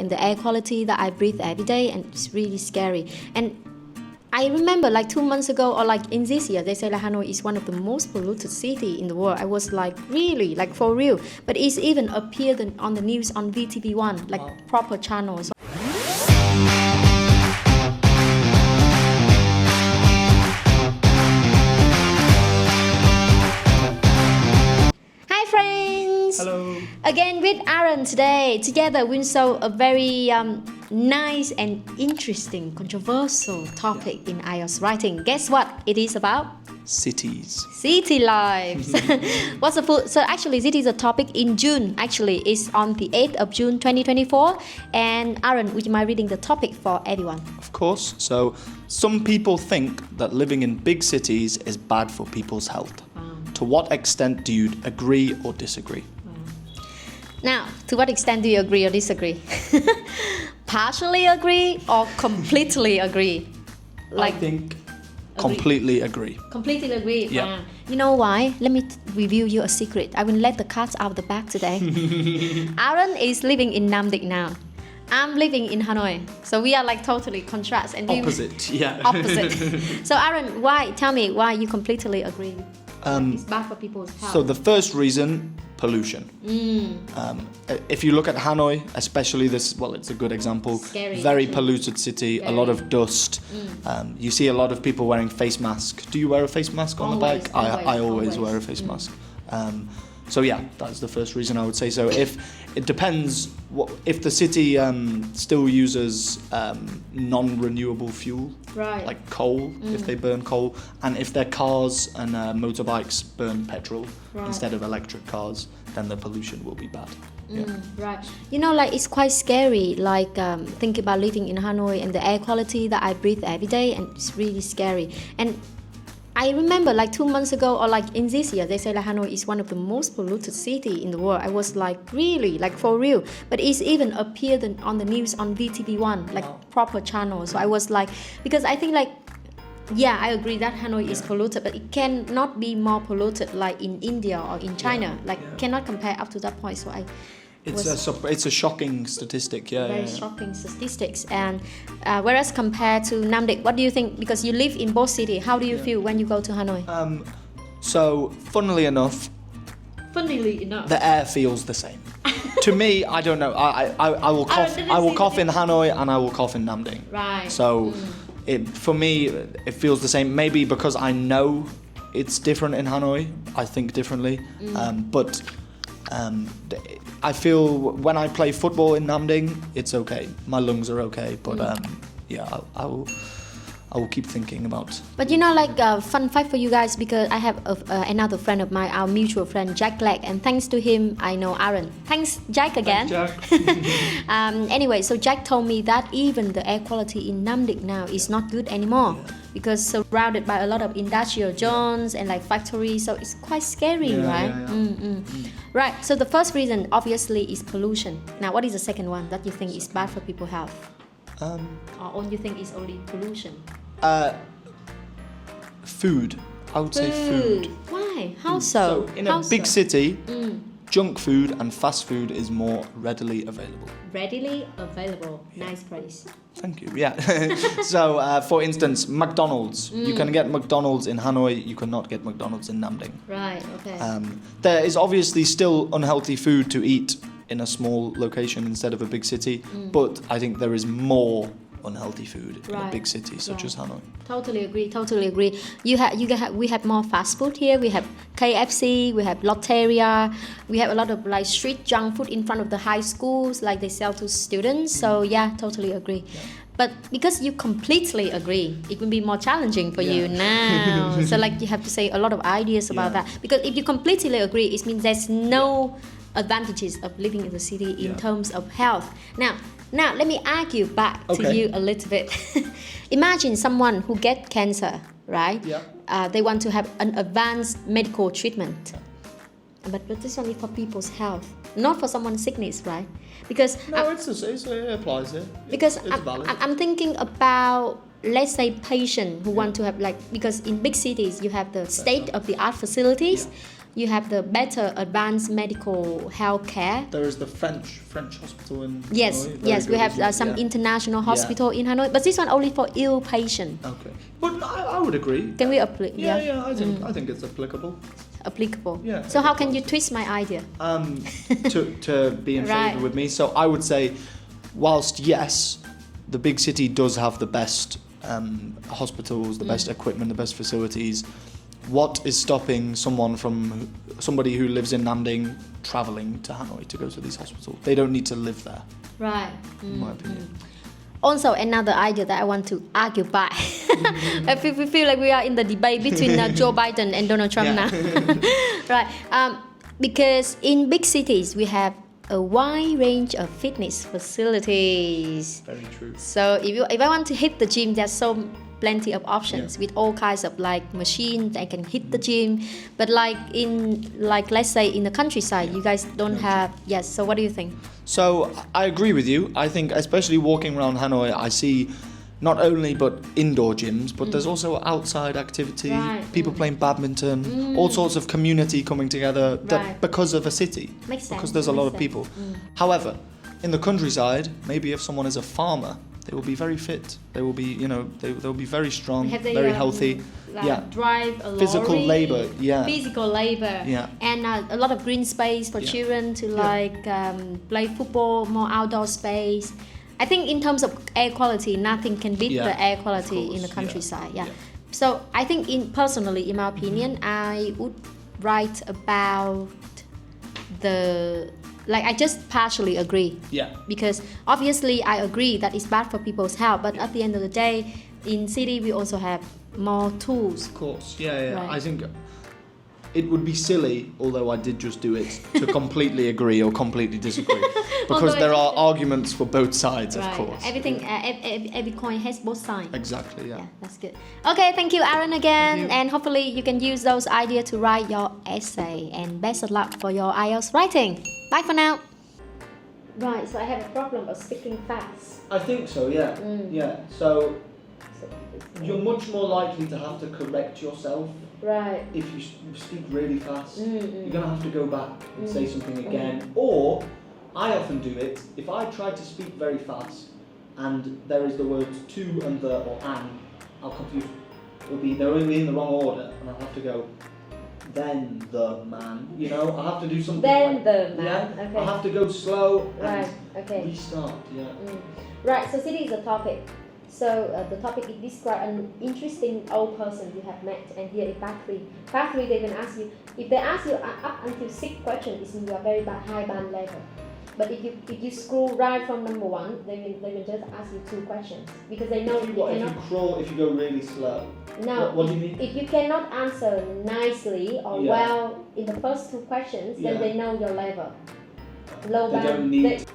and the air quality that I breathe every day, and it's really scary. And I remember like 2 months ago, or like in this year, they say like Hanoi is one of the most polluted city in the world. I was like, really, like for real. But it's even appeared on the news on VTV1, like proper channels. Hi friends! Hello! Again with Aaron today. Together we'll solve a very nice and interesting, controversial topic in IELTS writing. Guess what it is about? Cities. City lives. What's the full? So actually, this is a topic in June. Actually, it's on the 8th of June 2024. And Aaron, would you mind reading the topic for everyone? Of course. So, some people think that living in big cities is bad for people's health. To what extent do you agree or disagree? Now, to what extent do you agree or disagree? Partially agree or completely agree? I think completely agree. Completely agree. Yeah. You know why? Let me reveal you a secret. I will let the cats out of the bag today. Aaron is living in Nam Định now. I'm living in Hanoi. So we are like totally contrast. And Opposite, yeah. Opposite. So Aaron, tell me why you completely agree? It's bad for people's health. So the first reason, pollution. If you look at Hanoi, especially it's a good example. Scary, very actually. Polluted city, a lot of dust. You see a lot of people wearing face masks. Do you wear a face mask on the bike? I always wear a face mask. So yeah, that's the first reason I would say so. If it depends, if the city still uses non-renewable fuel, right, like coal, if they burn coal, and if their cars and motorbikes burn petrol instead of electric cars, then the pollution will be bad. Yeah. Right. You know, like it's quite scary. Like think about living in Hanoi and the air quality that I breathe every day, and it's really scary. And I remember like 2 months ago, or like in this year, they say like Hanoi is one of the most polluted city in the world. I was like, really, like for real. But it's even appeared on the news on VTV1, like proper channel. So I was like, because I think like, yeah, I agree that Hanoi is polluted, but it cannot be more polluted like in India or in China. Cannot compare up to that point. So it's a shocking statistic, very shocking statistics. And whereas compared to Nam Định, what do you think? Because you live in both cities, how do you feel when you go to Hanoi? So, funnily enough, the air feels the same. To me, I don't know. I will cough. I will cough in Hanoi and I will cough in Nam Định. Right. So, for me, it feels the same. Maybe because I know it's different in Hanoi, I think differently. But I feel when I play football in Nam Định, it's okay. My lungs are okay. But I will keep thinking about. But you know, like fun fact for you guys, because I have another friend of mine, our mutual friend Jack, and thanks to him, I know Aaron. Thanks, Jack, again. Thanks, Jack. Anyway, so Jack told me that even the air quality in Nam Định now is not good anymore, because surrounded by a lot of industrial zones and like factories, so it's quite scary, right? Right. So the first reason, obviously, is pollution. Now, what is the second one that you think is bad for people's health? Or you think is only pollution? Food. I would say food. Why? How so? So in a big city, junk food and fast food is more readily available. Readily available. Nice phrase. Thank you. Yeah. So, for instance, McDonald's. You can get McDonald's in Hanoi. You cannot get McDonald's in Nam Định. Right. Okay. There is obviously still unhealthy food to eat in a small location instead of a big city, but I think there is more unhealthy food in a big city such as Hanoi. Totally agree. We have more fast food here. We have KFC, we have Lotteria, we have a lot of like street junk food in front of the high schools, like they sell to students. So yeah, totally agree. But because you completely agree, it will be more challenging for you now. So like you have to say a lot of ideas about that. Because if you completely agree, it means there's no advantages of living in the city in terms of health. Now, let me argue back to you a little bit. Imagine someone who gets cancer, right? Yeah. They want to have an advanced medical treatment. But this is only for people's health, not for someone's sickness, right? Because it applies here. Because I'm thinking about, let's say, patient who want to have because in big cities you have the state-of-the-art facilities. you have the better advanced medical health care. There is the French hospital in Yes, Hanoi. yes, we have some Yeah. international hospital in Hanoi, but this one only for ill patient. Okay, but I would agree. Can we apply? Yeah, I think it's applicable. Applicable. Yeah. So how can you twist my idea? To be in Right. favour with me. So I would say, whilst yes, the big city does have the best hospitals, the best equipment, the best facilities. What is stopping somebody who lives in Namding travelling to Hanoi to go to these hospitals? They don't need to live there, Right. in my opinion. Also, another idea that I want to argue by. I feel like we are in the debate between Joe Biden and Donald Trump now. Right. Because in big cities, we have a wide range of fitness facilities. Very true. So if I want to hit the gym, there's plenty of options with all kinds of like machines I can hit the gym. But let's say in the countryside, you guys don't have. Yes. So what do you think? So I agree with you. I think especially walking around Hanoi, I see not only but indoor gyms, but there's also outside activity, people playing badminton, all sorts of community coming together because of a city. Makes sense. Because there's a lot of people. However, in the countryside, maybe if someone is a farmer, they will be very fit. They will be, they'll be very strong, very healthy. Drive a lorry. Physical labor, Physical labor. Yeah. And a lot of green space for children to play football, more outdoor space. I think in terms of air quality, nothing can beat the air quality in the countryside. Yeah. So I think personally, in my opinion, I would write about I just partially agree. Yeah. Because obviously I agree that it's bad for people's health, but at the end of the day, in city we also have more tools. Of course, yeah. Right. I think it would be silly, although I did just do it, to completely agree or completely disagree, because there are arguments for both sides, of course. Everything, every coin has both sides. Exactly, yeah. That's good. Okay, thank you, Aaron, again, and hopefully you can use those ideas to write your essay. And best of luck for your IELTS writing. Bye for now. Right, so I have a problem of speaking fast. I think so, yeah. Yeah. So you're much more likely to have to correct yourself. Right. If you speak really fast, you're going to have to go back and say something again. Or, I often do it, if I try to speak very fast and there is the words to and the or and, I'll confuse. They'll be in the wrong order and I'll have to go, then the man, I'll have to do something then the man, yeah, okay. I'll have to go slow and okay. restart, Right, so city is a topic. So the topic is describe an interesting old person you have met, and here is part 3. Part 3, they can ask you, if they ask you up until 6 questions, it means you are very high band level. But if you scroll right from number 1, they will just ask you 2 questions, because they know you cannot. If you go really slow? No, what do you mean? If you cannot answer nicely or well in the first 2 questions, then they know your level. Low They band. don't need